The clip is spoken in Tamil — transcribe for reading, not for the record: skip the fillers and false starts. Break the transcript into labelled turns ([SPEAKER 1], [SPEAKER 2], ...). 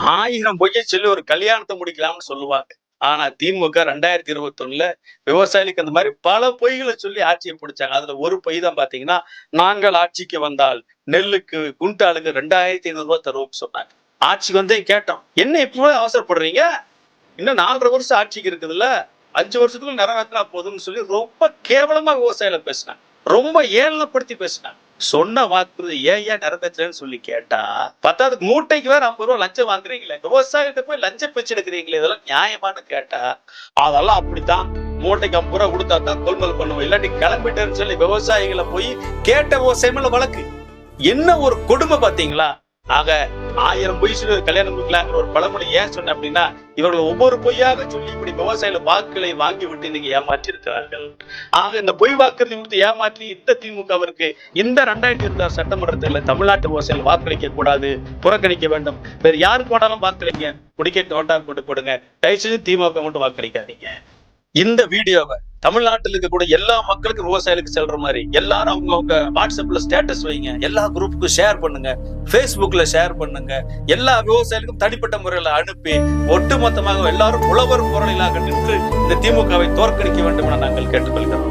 [SPEAKER 1] 1000 பொய்ய சொல்லி ஒரு கல்யாணத்தை முடிக்கலாம்னு சொல்லுவாங்க. ஆனா திமுக 2021ல விவசாயிகளுக்கு அந்த மாதிரி பல பொய்களை சொல்லி ஆட்சியை பிடிச்சாங்க. அதுல ஒரு பொய் தான் பாத்தீங்கன்னா, நாங்கள் ஆட்சிக்கு வந்தால் நெல்லுக்கு குண்டாலுக்கு 2500 ரூபாய் தருவோம்னு சொன்னாங்க. ஆட்சிக்கு வந்தே கேட்டோம், என்ன இப்பவே அவசரப்படுறீங்க? இன்னும் 4.5 வருஷம் ஆட்சிக்கு இருக்குதுல்ல, 5 வருஷத்துக்குள்ள நிறைவேற்றினா போதும்னு சொல்லி ரொம்ப கேவலமா விவசாயிகளை பேசினாங்க. ரொம்ப ஏளனப்படுத்தி பேசினாங்க. சொன்ன வாக்குறுதி ஏன் நிறைவேற்றலன்னு சொல்லி கேட்டா, பத்தாவதுக்கு மூட்டைக்கு வேற 50 ரூபாய் லஞ்சம் வாங்குறீங்களே, விவசாயிகிட்ட போய் லஞ்சம் பிச்சை எடுக்கிறீங்களே, இதெல்லாம் நியாயமானு கேட்டா, அதெல்லாம் அப்படித்தான், மூட்டைக்கு 50 ரூபாய் கொடுத்தா தான் கொள்முதல் பண்ணுவோம், இல்லாட்டி கிளம்பிட்டேன்னு சொல்லி விவசாயிகளை போய் கேட்ட விவசாயம் வழக்கு. என்ன ஒரு கொடுமை பாத்தீங்களா? ஆக 1000 பொய் சொல்லி கல்யாணம் முடிக்கலாங்கிற ஒரு பழமொழி ஏன் சொன்ன அப்படின்னா, இவர்கள் ஒவ்வொரு பொய்யாக சொல்லி இப்படி விவசாயிகள் வாக்குகளை வாங்கி விட்டு இன்னைக்கு ஏமாற்றி இருக்கிறார்கள். ஆக இந்த பொய் வாக்குறுதி கொடுத்து ஏமாற்றி இந்த திமுகவிற்கு இந்த 2026 சட்டமன்றத்தில் தமிழ்நாட்டு விவசாயிகள் வாக்களிக்க கூடாது, புறக்கணிக்க வேண்டும். வேற யாருக்கு வேணாலும் வாக்களிங்க, குடிக்க நோட்டா போட்டு போடுங்க, தயவு செஞ்சு திமுக மட்டும் வாக்களிக்காதீங்க. இந்த வீடியோவை தமிழ்நாட்டில் இருக்கக்கூடிய எல்லா மக்களுக்கும் விவசாயிகளுக்கு செல்ற மாதிரி எல்லாரும் அவங்கவுங்க வாட்ஸ்அப்ல ஸ்டேட்டஸ் வைங்க, எல்லா குரூப்புக்கும் ஷேர் பண்ணுங்க, Facebookல ஷேர் பண்ணுங்க, எல்லா விவசாயிகளுக்கும் தனிப்பட்ட முறையில் அனுப்பி ஒட்டுமொத்தமாக எல்லாரும் உழவர் போராளிகளாக நின்று இந்த திமுகவை தோற்கடிக்க வேண்டும் என நாங்கள் கேட்டுக்கொள்கிறோம்.